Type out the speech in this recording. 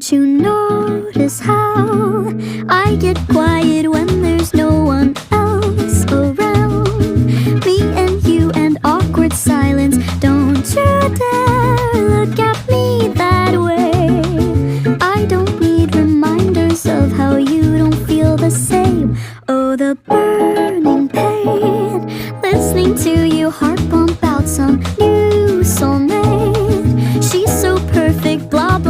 Don't you notice how I get quiet when there's no one else around? Me and you and awkward silence. Don't you dare look at me that way. I don't need reminders of how you don't feel the same. Oh, the burning pain, listening to you heart pump out some new soulmate. She's so perfect, blah blah.